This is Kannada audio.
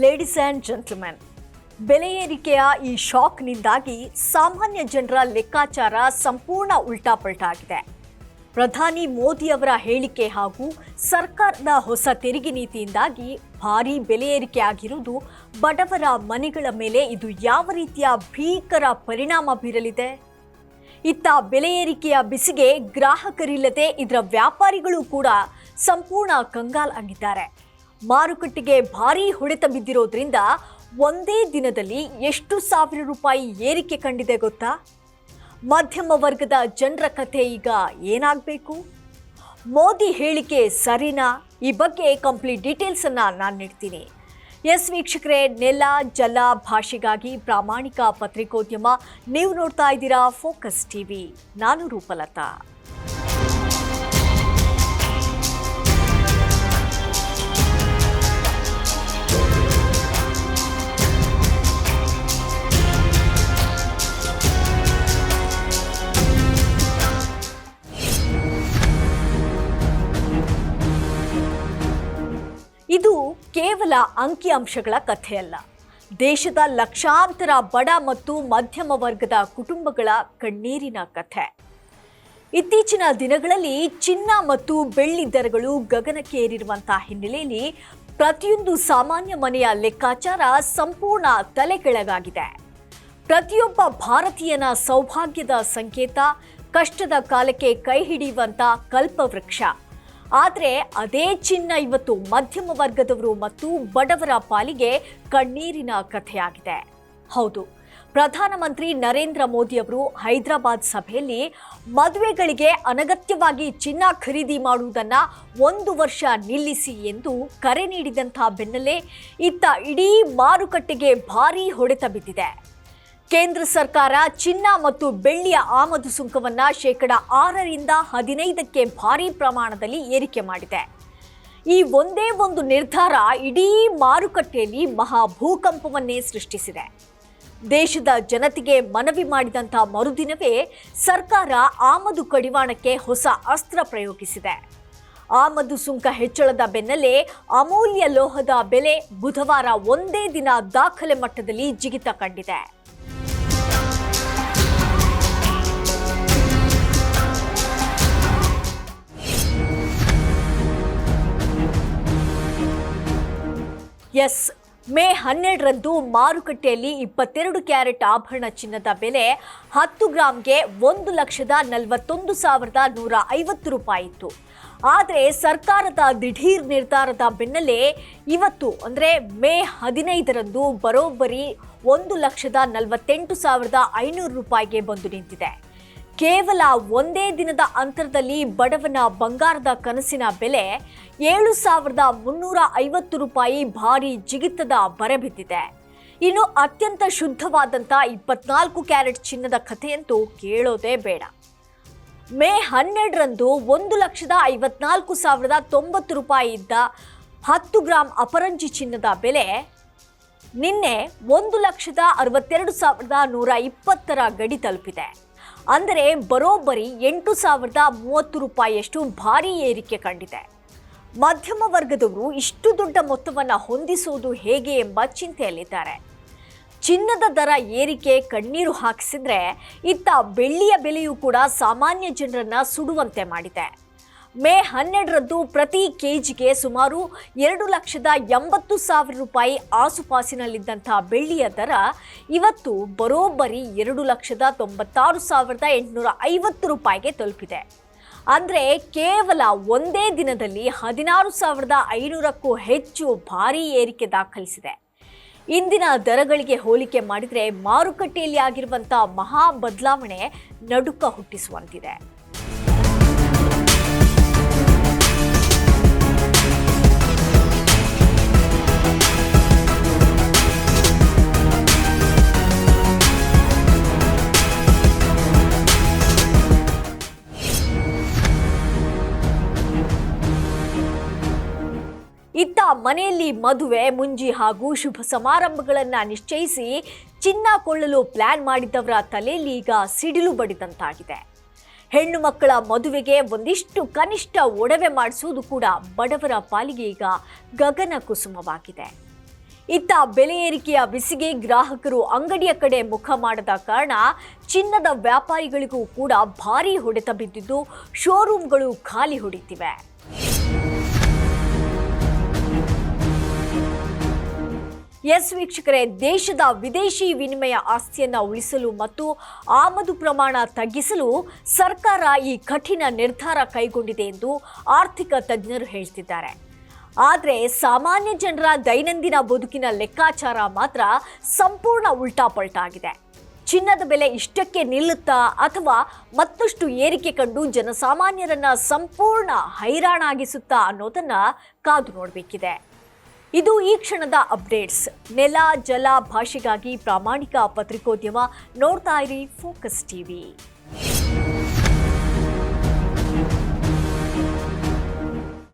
ಲೇಡೀಸ್ ಆ್ಯಂಡ್ ಜೆಂಟಲ್ಮೆನ್, ಬೆಲೆ ಏರಿಕೆಯ ಈ ಶಾಕ್ನಿಂದಾಗಿ ಸಾಮಾನ್ಯ ಜನರ ಲೆಕ್ಕಾಚಾರ ಸಂಪೂರ್ಣ ಉಲ್ಟಾಪಲ್ಟಾಗಿದೆ. ಪ್ರಧಾನಿ ಮೋದಿಯವರ ಹೇಳಿಕೆ ಹಾಗೂ ಸರ್ಕಾರದ ಹೊಸ ತೆರಿಗೆ ನೀತಿಯಿಂದಾಗಿ ಭಾರೀ ಬೆಲೆ ಏರಿಕೆ ಆಗಿರುವುದು ಬಡವರ ಮನೆಗಳ ಮೇಲೆ ಇದು ಯಾವ ರೀತಿಯ ಭೀಕರ ಪರಿಣಾಮ ಬೀರಲಿದೆ? ಇತ್ತ ಬೆಲೆ ಏರಿಕೆಯ ಬಿಸಿಗೆ ಗ್ರಾಹಕರಿಲ್ಲದೆ ಇದರ ವ್ಯಾಪಾರಿಗಳು ಕೂಡ ಸಂಪೂರ್ಣ ಕಂಗಾಲಾಗಿದ್ದಾರೆ. ಮಾರುಕಟ್ಟೆಗೆ ಭಾರೀ ಹೊಡೆತ ಬಿದ್ದಿರೋದ್ರಿಂದ ಒಂದೇ ದಿನದಲ್ಲಿ ಎಷ್ಟು ಸಾವಿರ ರೂಪಾಯಿ ಏರಿಕೆ ಕಂಡಿದೆ ಗೊತ್ತಾ? ಮಧ್ಯಮ ವರ್ಗದ ಜನರ ಕಥೆ ಈಗ ಏನಾಗಬೇಕು? ಮೋದಿ ಹೇಳಿಕೆ ಸರಿನಾ? ಈ ಬಗ್ಗೆ ಕಂಪ್ಲೀಟ್ ಡೀಟೇಲ್ಸ್ ಅನ್ನ ನಾನು ನೀಡ್ತೀನಿ. ಎಸ್ ವೀಕ್ಷಕರೇ, ನೆಲ ಜಲ ಭಾಷೆಗಾಗಿ ಪ್ರಾಮಾಣಿಕ ಪತ್ರಿಕೋದ್ಯಮ. ನೀವು ನೋಡ್ತಾ ಇದ್ದೀರಾ ಫೋಕಸ್ ಟಿವಿ. ನಾನು ರೂಪಲತಾ. ಇದು ಕೇವಲ ಅಂಕಿಅಂಶಗಳ ಕಥೆಯಲ್ಲ. ದೇಶದ ಲಕ್ಷಾಂತರ ಬಡ ಮತ್ತು ಮಧ್ಯಮ ವರ್ಗದ ಕುಟುಂಬಗಳ ಕಣ್ಣೀರಿನ ಕಥೆ. ಇತ್ತೀಚಿನ ದಿನಗಳಲ್ಲಿ ಚಿನ್ನ ಮತ್ತು ಬೆಳ್ಳಿ ದರಗಳು ಗಗನಕ್ಕೇರಿರುವಂತಹ ಹಿನ್ನೆಲೆಯಲ್ಲಿ ಪ್ರತಿಯೊಂದು ಸಾಮಾನ್ಯ ಮನೆಯ ಲೆಕ್ಕಾಚಾರ ಸಂಪೂರ್ಣ ತಲೆಕೆಳಗಾಗಿದೆ. ಪ್ರತಿಯೊಬ್ಬ ಭಾರತೀಯನ ಸೌಭಾಗ್ಯದ ಸಂಕೇತ, ಕಷ್ಟದ ಕಾಲಕ್ಕೆ ಕೈ ಹಿಡಿಯುವಂತ ಕಲ್ಪವೃಕ್ಷ. ಆದರೆ ಅದೇ ಚಿನ್ನ ಇವತ್ತು ಮಧ್ಯಮ ವರ್ಗದವರು ಮತ್ತು ಬಡವರ ಪಾಲಿಗೆ ಕಣ್ಣೀರಿನ ಕಥೆಯಾಗಿದೆ. ಹೌದು, ಪ್ರಧಾನಮಂತ್ರಿ ನರೇಂದ್ರ ಮೋದಿ ಅವರು ಹೈದರಾಬಾದ್ ಸಭೆಯಲ್ಲಿ ಮದುವೆಗಳಿಗೆ ಅನಗತ್ಯವಾಗಿ ಚಿನ್ನ ಖರೀದಿ ಮಾಡುವುದನ್ನು 1 ವರ್ಷ ನಿಲ್ಲಿಸಿ ಎಂದು ಕರೆ ನೀಡಿದಂತಹ ಬೆನ್ನಲ್ಲೇ ಇತ್ತ ಇಡೀ ಮಾರುಕಟ್ಟೆಗೆ ಭಾರೀ ಹೊಡೆತ ಬಿದ್ದಿದೆ. ಕೇಂದ್ರ ಸರ್ಕಾರ ಚಿನ್ನ ಮತ್ತು ಬೆಳ್ಳಿಯ ಆಮದು ಸುಂಕವನ್ನು ಶೇಕಡ 6 ರಿಂದ 15ಕ್ಕೆ ಭಾರೀ ಪ್ರಮಾಣದಲ್ಲಿ ಏರಿಕೆ ಮಾಡಿದೆ. ಈ ಒಂದೇ ಒಂದು ನಿರ್ಧಾರ ಇಡೀ ಮಾರುಕಟ್ಟೆಯಲ್ಲಿ ಮಹಾ ಭೂಕಂಪವನ್ನೇ ಸೃಷ್ಟಿಸಿದೆ. ದೇಶದ ಜನತೆಗೆ ಮನವಿ ಮಾಡಿದಂಥ ಮರುದಿನವೇ ಸರ್ಕಾರ ಆಮದು ಕಡಿವಾಣಕ್ಕೆ ಹೊಸ ಅಸ್ತ್ರ ಪ್ರಯೋಗಿಸಿದೆ. ಆಮದು ಸುಂಕ ಹೆಚ್ಚಳದ ಬೆನ್ನಲ್ಲೇ ಅಮೂಲ್ಯ ಲೋಹದ ಬೆಲೆ ಬುಧವಾರ ಒಂದೇ ದಿನ ದಾಖಲೆ ಮಟ್ಟದಲ್ಲಿ ಜಿಗಿತ ಕಂಡಿದೆ. ಎಸ್, ಮೇ 12ರಂದು ಮಾರುಕಟ್ಟೆಯಲ್ಲಿ 22 ಕ್ಯಾರೆಟ್ ಆಭರಣ ಚಿನ್ನದ ಬೆಲೆ 10 ಗ್ರಾಂಗೆ 1,41,150 ರೂಪಾಯಿ ಇತ್ತು. ಆದರೆ ಸರ್ಕಾರದ ದಿಢೀರ್ ನಿರ್ಧಾರದ ಬೆನ್ನಲ್ಲೇ ಇವತ್ತು ಅಂದರೆ ಮೇ 15ರಂದು ಬರೋಬ್ಬರಿ 1,48,500 ರೂಪಾಯಿಗೆ ಬಂದು ನಿಂತಿದೆ. ಕೇವಲ ಒಂದೇ ದಿನದ ಅಂತರದಲ್ಲಿ ಬಡವನ ಬಂಗಾರದ ಕನಸಿನ ಬೆಲೆ 7,350 ರೂಪಾಯಿ ಭಾರಿ ಜಿಗಿತದ ಬರಬಿದ್ದಿದೆ. ಇನ್ನು ಅತ್ಯಂತ ಶುದ್ಧವಾದಂಥ 24 ಕ್ಯಾರೆಟ್ ಚಿನ್ನದ ಕಥೆಯಂತೂ ಕೇಳೋದೇ ಬೇಡ. ಮೇ 12ರಂದು 1,54,090 ರೂಪಾಯಿ ಇದ್ದ 10 ಗ್ರಾಂ ಅಪರಂಜಿ ಚಿನ್ನದ ಬೆಲೆ ನಿನ್ನೆ 1,62,120 ಗಡಿ ತಲುಪಿದೆ. ಅಂದರೆ ಬರೋಬ್ಬರಿ 8,030 ರೂಪಾಯಿಯಷ್ಟು ಭಾರೀ ಏರಿಕೆ ಕಂಡಿದೆ. ಮಧ್ಯಮ ವರ್ಗದವರು ಇಷ್ಟು ದೊಡ್ಡ ಮೊತ್ತವನ್ನು ಹೊಂದಿಸುವುದು ಹೇಗೆ ಎಂಬ ಚಿಂತೆಯಲ್ಲಿದ್ದಾರೆ. ಚಿನ್ನದ ದರ ಏರಿಕೆ ಕಣ್ಣೀರು ಹಾಕಿಸಿದ್ರೆ ಇತ್ತ ಬೆಳ್ಳಿಯ ಬೆಲೆಯೂ ಕೂಡ ಸಾಮಾನ್ಯ ಜನರನ್ನ ಸುಡುವಂತೆ ಮಾಡಿದೆ. ಮೇ 12ರಂದು ಪ್ರತಿ ಕೆಜಿಗೆ ಸುಮಾರು 2,80,000 ರೂಪಾಯಿ ಆಸುಪಾಸಿನಲ್ಲಿದ್ದಂಥ ಬೆಳ್ಳಿಯ ದರ ಇವತ್ತು ಬರೋಬ್ಬರಿ 2,96,850 ರೂಪಾಯಿಗೆ ತಲುಪಿದೆ. ಅಂದರೆ ಕೇವಲ ಒಂದೇ ದಿನದಲ್ಲಿ 16,500ಕ್ಕೂ ಹೆಚ್ಚು ಭಾರೀ ಏರಿಕೆ ದಾಖಲಿಸಿದೆ. ಇಂದಿನ ದರಗಳಿಗೆ ಹೋಲಿಕೆ ಮಾಡಿದರೆ ಮಾರುಕಟ್ಟೆಯಲ್ಲಿ ಆಗಿರುವಂಥ ಮಹಾ ಬದಲಾವಣೆ ನಡುಕ ಹುಟ್ಟಿಸುವಂತಿದೆ. ಇತ್ತ ಮನೆಯಲ್ಲಿ ಮದುವೆ, ಮುಂಜಿ ಹಾಗೂ ಶುಭ ಸಮಾರಂಭಗಳನ್ನು ನಿಶ್ಚಯಿಸಿ ಚಿನ್ನ ಕೊಳ್ಳಲು ಪ್ಲಾನ್ ಮಾಡಿದವರ ತಲೆಯಲ್ಲಿ ಈಗ ಸಿಡಿಲು ಬಡಿದಂತಾಗಿದೆ. ಹೆಣ್ಣು ಮಕ್ಕಳ ಮದುವೆಗೆ ಒಂದಿಷ್ಟು ಕನಿಷ್ಠ ಒಡವೆ ಮಾಡಿಸುವುದು ಕೂಡ ಬಡವರ ಪಾಲಿಗೆ ಈಗ ಗಗನ ಕುಸುಮವಾಗಿದೆ. ಇತ್ತ ಬೆಲೆ ಏರಿಕೆಯ ಬಿಸಿಗೆ ಗ್ರಾಹಕರು ಅಂಗಡಿಯ ಕಡೆ ಮುಖ ಮಾಡದ ಕಾರಣ ಚಿನ್ನದ ವ್ಯಾಪಾರಿಗಳಿಗೂ ಕೂಡ ಭಾರೀ ಹೊಡೆತ ಬಿದ್ದಿದ್ದು ಶೋರೂಮ್ಗಳು ಖಾಲಿ ಹೊಡೆಯುತ್ತಿವೆ. ಎಸ್ ವೀಕ್ಷಕರೇ, ದೇಶದ ವಿದೇಶಿ ವಿನಿಮಯ ಆಸ್ತಿಯನ್ನು ಉಳಿಸಲು ಮತ್ತು ಆಮದು ಪ್ರಮಾಣ ತಗ್ಗಿಸಲು ಸರ್ಕಾರ ಈ ಕಠಿಣ ನಿರ್ಧಾರ ಕೈಗೊಂಡಿದೆ ಎಂದು ಆರ್ಥಿಕ ತಜ್ಞರು ಹೇಳ್ತಿದ್ದಾರೆ. ಆದರೆ ಸಾಮಾನ್ಯ ಜನರ ದೈನಂದಿನ ಬದುಕಿನ ಲೆಕ್ಕಾಚಾರ ಮಾತ್ರ ಸಂಪೂರ್ಣ ಉಲ್ಟಾಪಲ್ಟಾಗಿದೆ. ಚಿನ್ನದ ಬೆಲೆ ಇಷ್ಟಕ್ಕೆ ನಿಲ್ಲುತ್ತಾ ಅಥವಾ ಮತ್ತಷ್ಟು ಏರಿಕೆ ಕಂಡು ಜನಸಾಮಾನ್ಯರನ್ನ ಸಂಪೂರ್ಣ ಹೈರಾಣಾಗಿಸುತ್ತಾ ಅನ್ನೋದನ್ನ ಕಾದು ನೋಡಬೇಕಿದೆ. ಇದು ಈ ಕ್ಷಣದ ಅಪ್ಡೇಟ್ಸ್. ನೆಲ ಜಲ ಭಾಷೆಗಾಗಿ ಪ್ರಾಮಾಣಿಕ ಪತ್ರಿಕೋದ್ಯಮ. ನೋಡ್ತಾ ಇರಿ ಫೋಕಸ್ ಟಿವಿ.